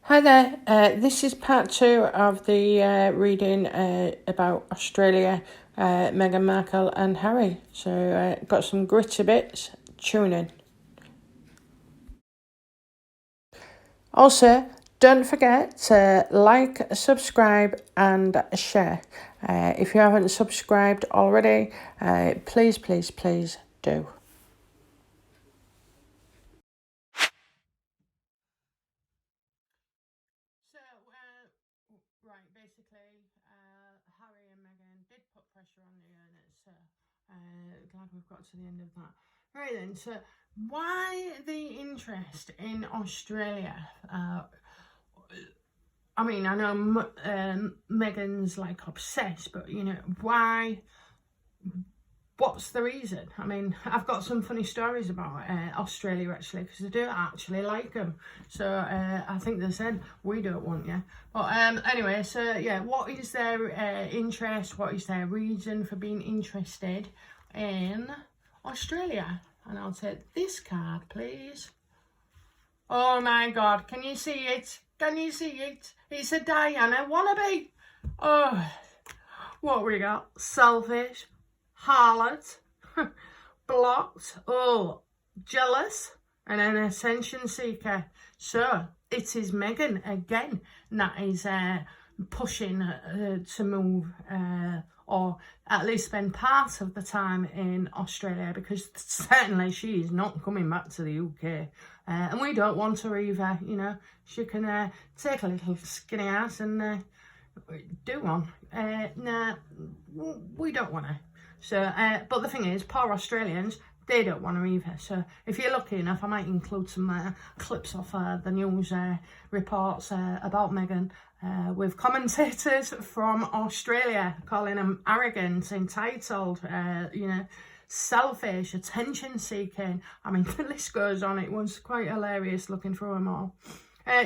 Hi there, this is part 2 of the reading about Australia, Meghan Markle and Harry. So got some gritty bits, tune in. Also, don't forget to like, subscribe and share. If you haven't subscribed already, please do. Right, basically, Harry and Meghan did put pressure on the owners, so glad we've got to the end of that. Right then, so why the interest in Australia? I mean, I know Meghan's like obsessed, but you know, why? What's the reason? I mean, I've got some funny stories about Australia actually, because I do actually like them. So I think they said, we don't want you. But anyway, so yeah, what is their interest? What is their reason for being interested in Australia? And I'll take this card, please. Oh my God, can you see it? Can you see it? It's a Diana wannabe. Oh, what we got? Selfish. Harlot, blocked, jealous, and an attention seeker. So it is Meghan again that is pushing to move or at least spend part of the time in Australia, because certainly she is not coming back to the UK. And we don't want her either, you know. She can take a little skinny ass and do one. Nah, we don't want her. So, but the thing is, poor Australians, they don't want her either. So if you're lucky enough, I might include some clips of the news reports about Meghan with commentators from Australia calling them arrogant, entitled, you know, selfish, attention-seeking. I mean, the list goes on. It was quite hilarious looking through them all.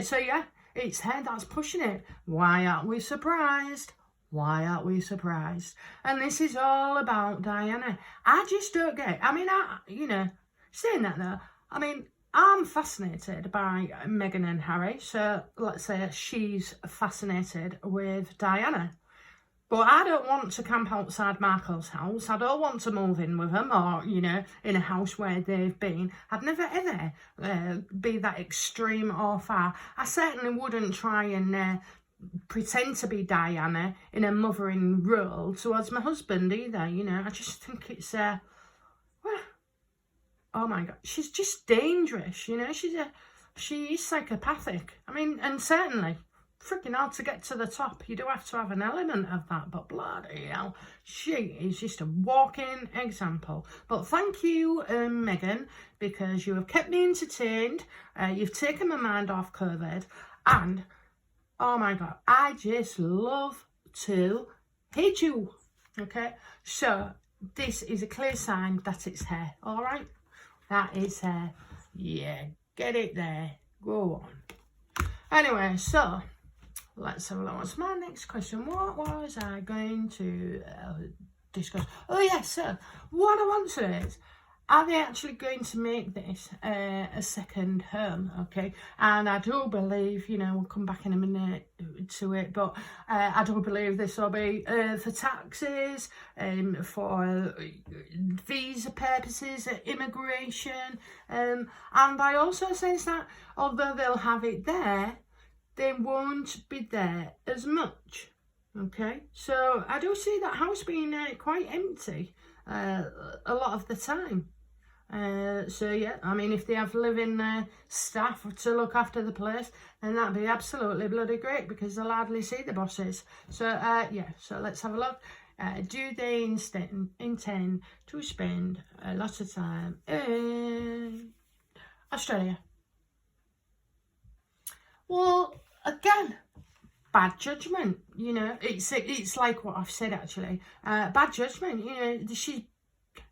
So yeah, it's her that's pushing it. Why aren't we surprised? Why aren't we surprised? And this is all about Diana. I just don't get it. I mean, you know, saying that though, I mean, I'm fascinated by Meghan and Harry. So let's say she's fascinated with Diana. But I don't want to camp outside Markle's house. I don't want to move in with them, or, you know, in a house where they've been. I'd never ever be that extreme or far. I certainly wouldn't try and pretend to be Diana in a mothering role towards my husband either, you know. I just think it's well, oh my God, she's just dangerous, you know. She is psychopathic. I mean, and certainly freaking hard to get to the top. You do have to have an element of that, but bloody hell, she is just a walking example. But thank you, Meghan, because you have kept me entertained. You've taken my mind off COVID, and oh my God, I just love to hate you. Okay, so this is a clear sign that it's her. All right, that is her. Yeah, get it there. Go on. Anyway, so let's have a look. What's my next question? What was I going to discuss? Oh yes, so what I want to know is, are they actually going to make this a second home? Okay, and I do believe, you know, we'll come back in a minute to it, but I do believe this will be for taxes, for visa purposes, immigration, and I also sense that although they'll have it there, they won't be there as much. Okay, so I do see that house being quite empty a lot of the time. So yeah, I mean, if they have living staff to look after the place, then that'd be absolutely bloody great, because they'll hardly see the bosses. So yeah, so let's have a look. Do they intend to spend a lot of time in Australia? Well, again, bad judgment, you know. It's like what I've said actually. Bad judgment, you know.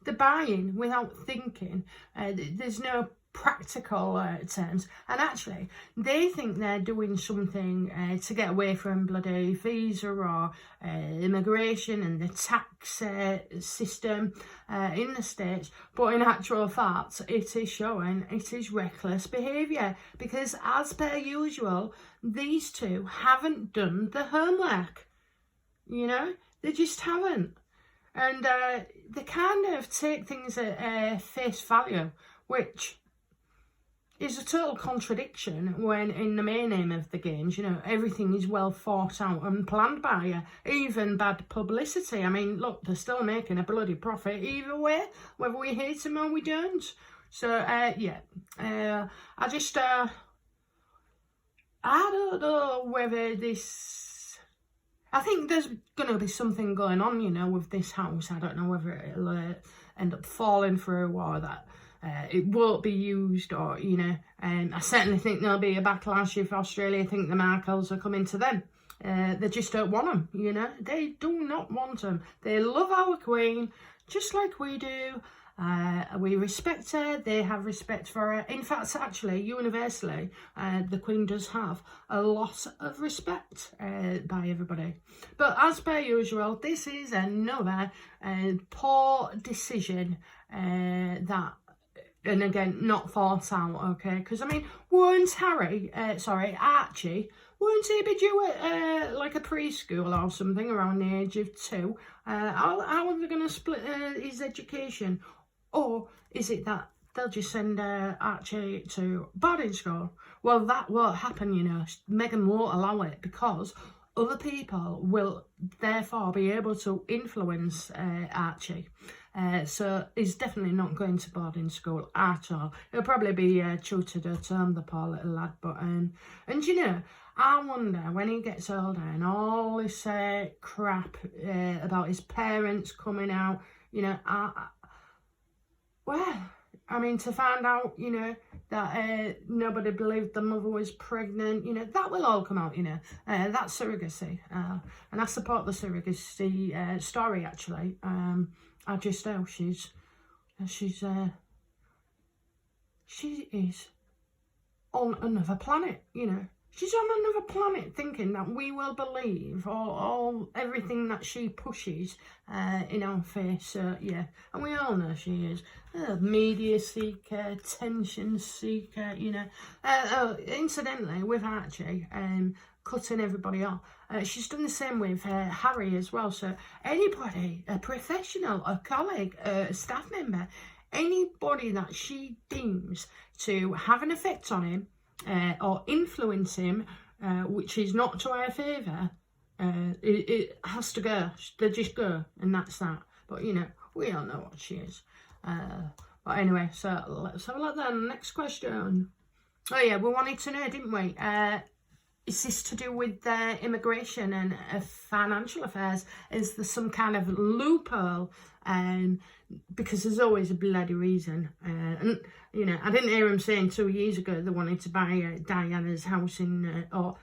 They're buying without thinking. There's no practical terms, and actually they think they're doing something to get away from bloody visa or immigration and the tax system in the States, but in actual fact it is showing it is reckless behaviour, because as per usual these two haven't done the homework, you know, they just haven't. And they kind of take things at face value, which is a total contradiction when in the main aim of the games, you know, everything is well thought out and planned by you, even bad publicity. I mean, look, they're still making a bloody profit either way, whether we hate them or we don't. So, yeah, I just, I don't know whether this, I think there's going to be something going on, you know, with this house. I don't know whether it'll end up falling through or that it won't be used, or, you know, I certainly think there'll be a backlash if Australia think the Markles are coming to them. They just don't want them, you know. They do not want them. They love our Queen, just like we do. We respect her, they have respect for her. In fact, actually, universally, the Queen does have a lot of respect by everybody. But as per usual, this is another poor decision that, and again, not thought out, okay? Because, I mean, weren't Archie, weren't he be due at like a preschool or something around the age of 2? How are they going to split his education? Or is it that they'll just send Archie to boarding school? Well, that won't happen, you know. Meghan won't allow it, because other people will therefore be able to influence Archie. So he's definitely not going to boarding school at all. He'll probably be tutored at home, the poor little lad. But and you know, I wonder when he gets older and all this crap about his parents coming out, you know, well, I mean, to find out, you know, that nobody believed the mother was pregnant, you know, that will all come out, you know. That's surrogacy. And I support the surrogacy story, actually. I just know she is on another planet, you know. She's on another planet thinking that we will believe all everything that she pushes in our face. Yeah, and we all know she is. Media seeker, attention seeker, you know. Incidentally, with Archie, cutting everybody off, she's done the same with Harry as well. So anybody, a professional, a colleague, a staff member, anybody that she deems to have an effect on him, or influence him, which is not to our favour, it has to go. They just go, and that's that. But, you know, we all know what she is. But anyway, so let's have a look then. Next question. Oh yeah, we wanted to know, didn't we? Is this to do with immigration and financial affairs? Is there some kind of loophole? Because there's always a bloody reason. And, you know, I didn't hear him saying 2 years ago they wanted to buy Diana's house in, or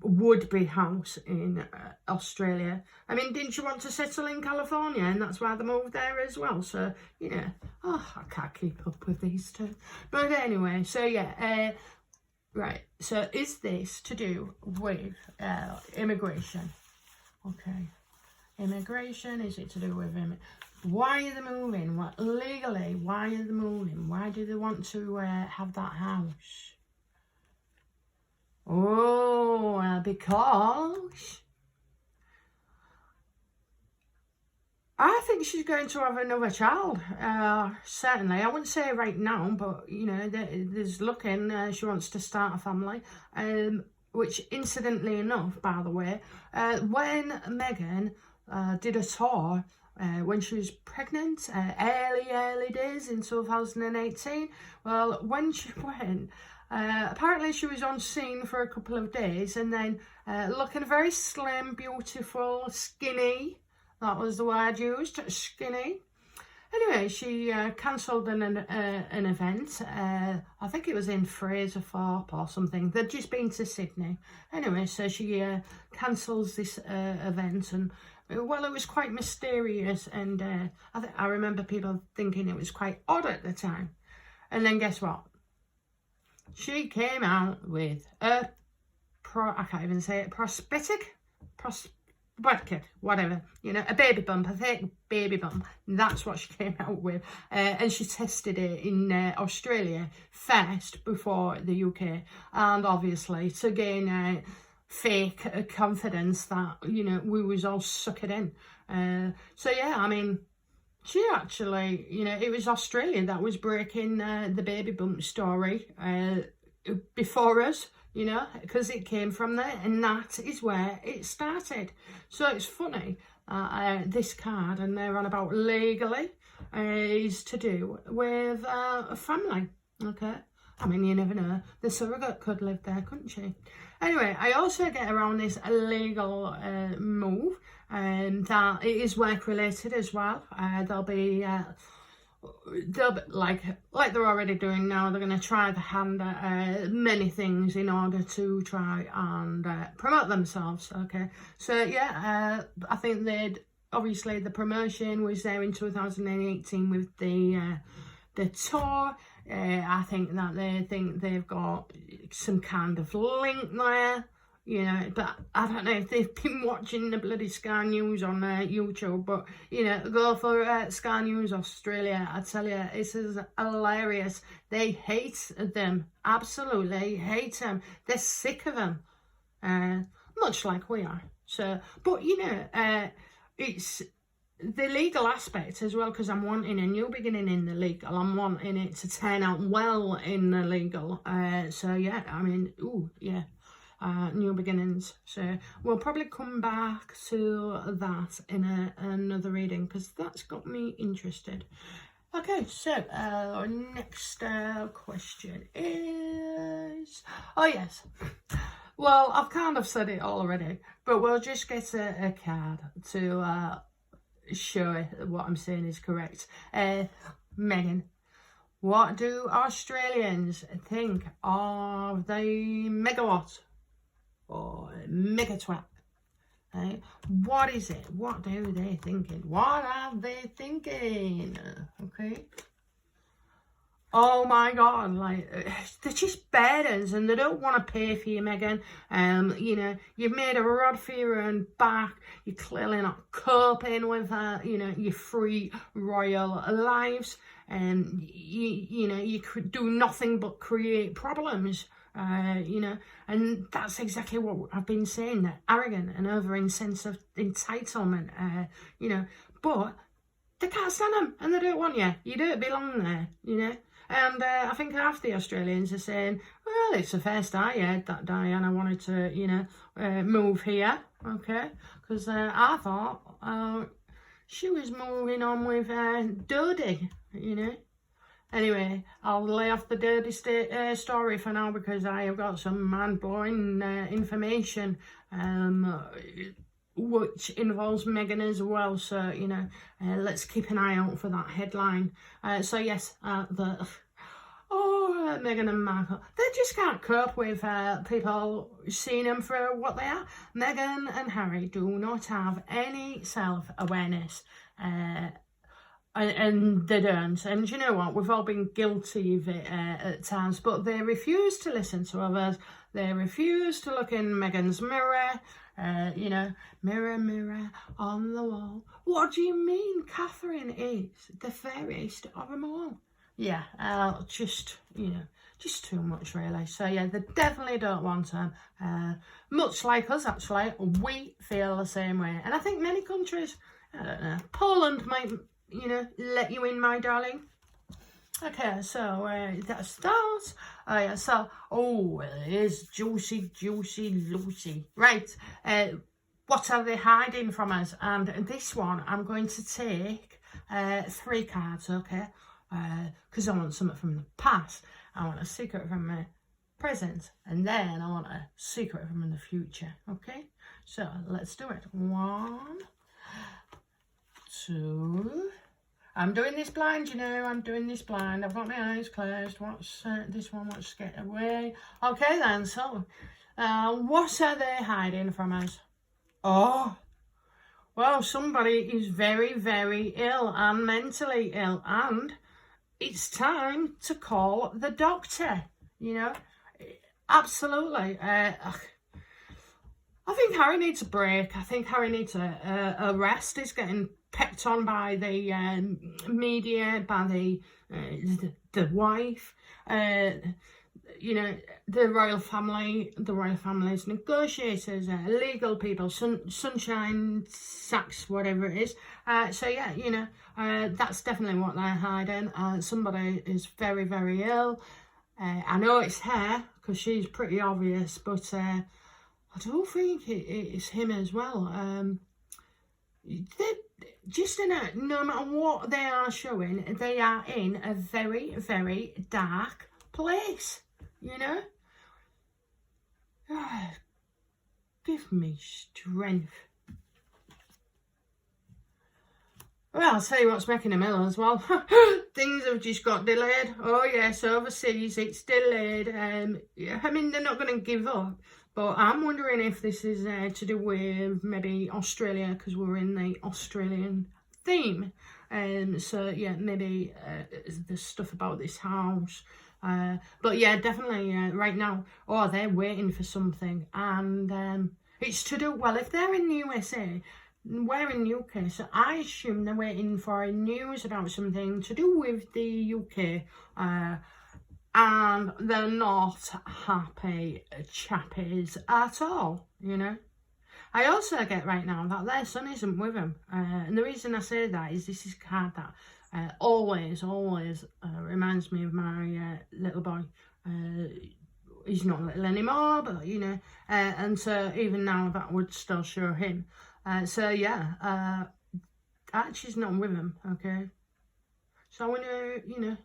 would-be house in Australia. I mean, didn't you want to settle in California? And that's why they moved there as well. So, you know, I can't keep up with these two. But anyway, so yeah, right. So is this to do with immigration? Okay. Immigration, is it to do with him? Why are they moving? What legally? Why are they moving? Why do they want to have that house? Oh, because I think she's going to have another child. Certainly, I wouldn't say right now, but you know, there's looking. She wants to start a family. Which, incidentally enough, by the way, when Meghan did a tour. When she was pregnant, early days in 2018. Well, when she went, apparently she was on scene for a couple of days, and then looking very slim, beautiful, skinny. That was the word used, skinny. Anyway, she cancelled an event. I think it was in Fraser Thorpe or something. They'd just been to Sydney. Anyway, so she cancels this event, and well, it was quite mysterious, and I remember people thinking it was quite odd at the time. And then guess what? she came out with a I can't even say it, prosthetic, whatever, you know, a baby bump, a fake baby bump. That's what she came out with, and she tested it in Australia first before the UK, and obviously to gain fake confidence that, you know, we was all sucking in. So yeah, I mean, she actually, you know, it was Australia that was breaking the baby bump story before us, you know, because it came from there, and that is where it started. So it's funny, this card, and they're on about legally, is to do with a family, okay? I mean, you never know. The surrogate could live there, couldn't she? Anyway, I also get around this illegal move, and that it is work related as well. They'll be like they're already doing now. They're going to try the hand at many things in order to try and promote themselves. Okay, so yeah, I think they'd obviously the promotion was there in 2018 with the tour. I think that they think they've got some kind of link there, you know, but I don't know if they've been watching the bloody Sky News on YouTube, but, you know, go for Sky News Australia. I tell you, this is hilarious. They hate them, absolutely hate them. They're sick of them, much like we are. So, but, you know, it's the legal aspect as well, because I'm wanting a new beginning in the legal. I'm wanting it to turn out well in the legal. So yeah, I mean, ooh, yeah, new beginnings. So we'll probably come back to that in another reading, because that's got me interested. Okay, so next question is, oh yes, well, I've kind of said it already, but we'll just get a card to show what I'm saying is correct. Meghan, what do Australians think of the megawatt or megatwat? What is it? What are they thinking? What are they thinking? Okay. Oh my God, like, they're just burdens and they don't want to pay for you, Meghan. You know, you've made a rod for your own back. You're clearly not coping with, you know, your free royal lives. And, you know, you could do nothing but create problems, you know. And that's exactly what I've been saying. They're arrogant and over in sense of entitlement, you know. But they can't stand them and they don't want you. You don't belong there, you know. And I think half the Australians are saying, well, it's the first I heard that Diana wanted to, you know, move here, okay? Because I thought she was moving on with Dodie, you know? Anyway, I'll lay off the dirty story for now, because I have got some mind-blowing information which involves Meghan as well. So, you know, let's keep an eye out for that headline. So yes, Meghan and Markle, they just can't cope with people seeing them for what they are. Meghan and Harry do not have any self-awareness, and they don't. And you know what? We've all been guilty of it at times, but they refuse to listen to others. They refuse to look in Meghan's mirror. You know, mirror, mirror on the wall. What do you mean Catherine is the fairest of them all? Yeah, just, you know, just too much really. So yeah, they definitely don't want them. Much like us, actually, we feel the same way. And I think many countries, I don't know, Poland might, you know, let you in, my darling. Okay, so that's that. Oh yeah, so, oh, here's juicy, Lucy. Right, what are they hiding from us? And this one, I'm going to take 3 cards, okay? Because I want something from the past, I want a secret from the present, and then I want a secret from the future, okay? So, let's do it. 1, 2... I'm doing this blind, you know, I'm doing this blind. I've got my eyes closed. What's this one? What's get away? Okay then, so, what are they hiding from us? Oh, well, somebody is very, very ill and mentally ill, and it's time to call the doctor. you know. Absolutely. I think Harry needs a break. I think Harry needs a rest. He's getting pecked on by the media, by the wife, you know, the royal family's negotiators, legal people, sunshine sacks, whatever it is. So yeah, you know, that's definitely what they're hiding. Somebody is very, very ill. I know it's her because she's pretty obvious, but I don't think it's him as well. Just no matter what they are showing, they are in a very, very dark place, you know. Give me strength. Well, I'll tell you what's making them ill as well. Things have just got delayed. Oh yes, overseas it's delayed. I mean, they're not going to give up. But I'm wondering if this is to do with maybe Australia, because we're in the Australian theme. So yeah, maybe the stuff about this house. But yeah, definitely right now, oh, they're waiting for something. And it's to do, well, if they're in the USA, we're in UK, so I assume they're waiting for news about something to do with the UK. And they're not happy chappies at all, you know. I also get right now that their son isn't with them. And the reason I say that is this is a card that always reminds me of my little boy. He's not little anymore, but, you know. And so even now that would still show him. So, yeah, Archie's not with him, okay. So I wonder, you know,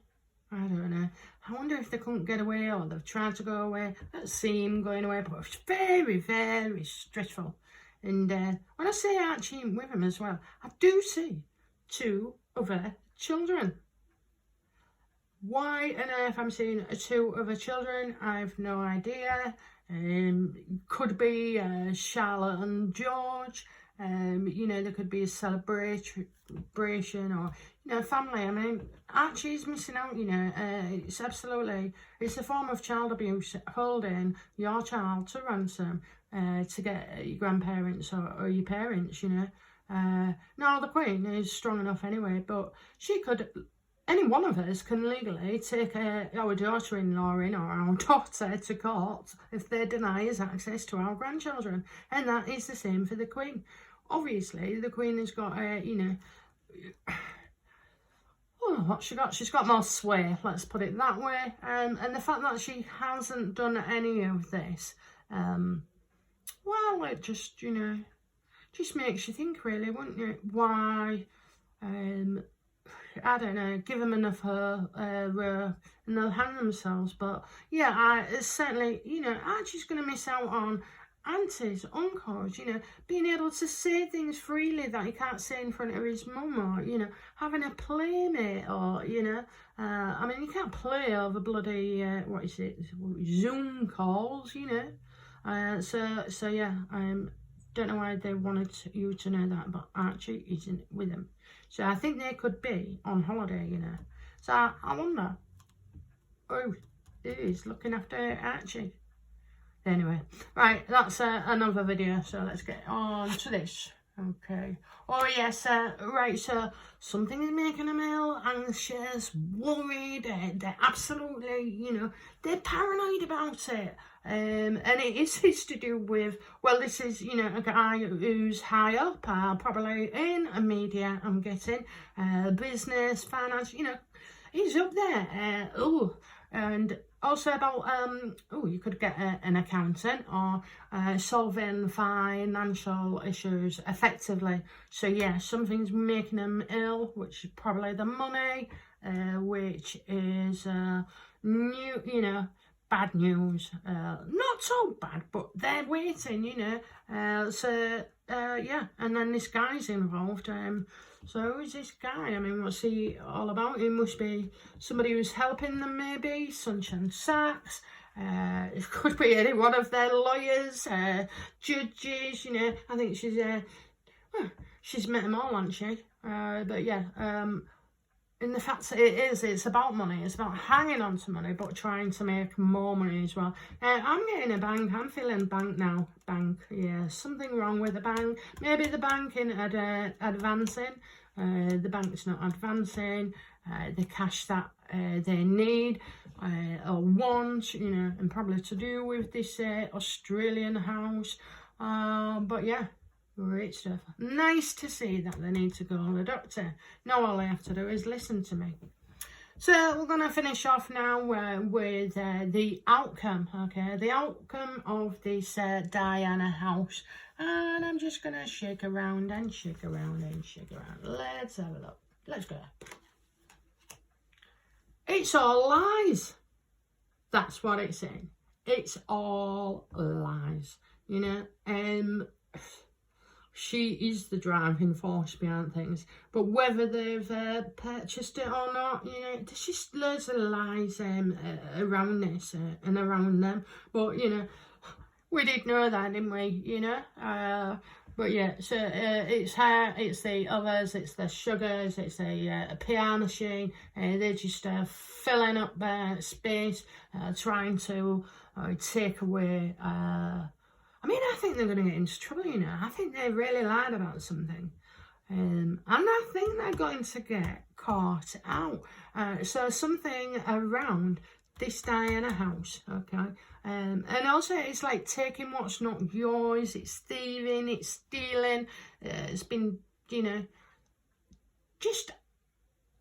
I don't know. I wonder if they couldn't get away or they've tried to go away. I don't see him going away, but it's very, very stressful. And when I say Archie with him as well, I do see 2 other children. Why on earth I'm seeing 2 other children, I have no idea. Could be Charlotte and George. You know, there could be a celebration or, you know, family. I mean, Archie's missing out, you know. It's absolutely, it's a form of child abuse, holding your child to ransom to get your grandparents or your parents, you know. Now, the Queen is strong enough anyway, but she could, any one of us can legally take our daughter-in-law in or our daughter to court if they deny us access to our grandchildren. And that is the same for the Queen. Obviously, the Queen has got, you know, oh, what's she got? She's got more sway, let's put it that way. And the fact that she hasn't done any of this, well, it just, you know, just makes you think, really, wouldn't it? Why, I don't know, give them enough and they'll hang themselves. But yeah, certainly, you know, Archie's going to miss out on aunties, uncles, you know, being able to say things freely that he can't say in front of his mum, or, you know, having a playmate, or, you know, I mean, you can't play over bloody, what is it, Zoom calls, you know. So yeah, don't know why they wanted you to know that, but Archie isn't with them. So I think they could be on holiday, you know. So I wonder who is looking after Archie. Anyway, right, that's another video, so let's get on to this. Okay. Oh yes, right, so something is making them ill, anxious, worried, they're absolutely, you know, they're paranoid about it. And it is to do with, well, this is, you know, a guy who's high up, probably in media, I'm getting, business, finance, you know, he's up there. And also about, you could get an accountant or solving financial issues effectively. So yeah, something's making them ill, which is probably the money, which is new, you know, bad news. Not so bad, but they're waiting, you know. So yeah, and then this guy's involved. So who's this guy? I mean, what's he all about? He must be somebody who's helping them, maybe. Sunshine Sacks. It could be any one of their lawyers, judges, you know. I think she's met them all, hasn't she? But yeah, in the fact that it's about money. It's about hanging on to money, but trying to make more money as well. I'm getting a bank. I'm feeling bank now. Bank, yeah. Something wrong with the bank. Maybe the bank in advancing. The bank's not advancing. The cash that they need or want, you know, and probably to do with this Australian house. But yeah. Great stuff. Nice to see that they need to go to the doctor. Now all they have to do is listen to me. So we're going to finish off now with the outcome, okay? The outcome of this Diana house. And I'm just going to shake around and shake around and shake around. Let's have a look. Let's go. It's all lies. That's what it's saying. It's all lies, you know. She is the driving force behind things, but whether they've purchased it or not, you know, there's just loads of lies around this and around them. But you know, we did know that, didn't we? You know, but yeah, so it's her, it's the others, it's the sugars, it's a PR machine. They're just filling up space, trying to take away. I mean, I think they're going to get into trouble, you know. I think they really lied about something. And I think they're going to get caught out. So something around this Diana house, okay? And also it's like taking what's not yours. It's thieving, it's stealing. It's been, you know, just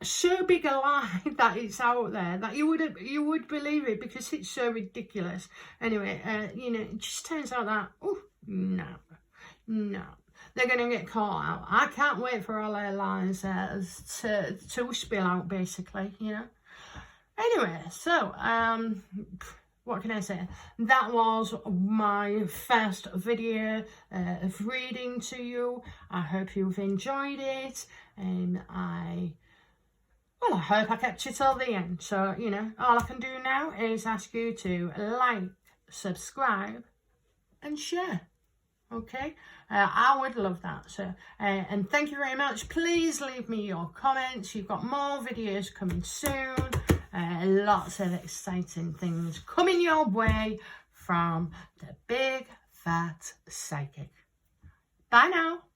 so big a lie that it's out there that you would believe it because it's so ridiculous. Anyway, you know, it just turns out that no, they're gonna get caught out. I can't wait for all their lies to spill out, basically, you know. Anyway, so what can I say? That was my first video of reading to you. I hope you've enjoyed it, and I hope I kept you till the end. So, you know, all I can do now is ask you to like, subscribe, and share. Okay? I would love that. So, and thank you very much. Please leave me your comments. You've got more videos coming soon. Lots of exciting things coming your way from the Big Fat Psychic. Bye now.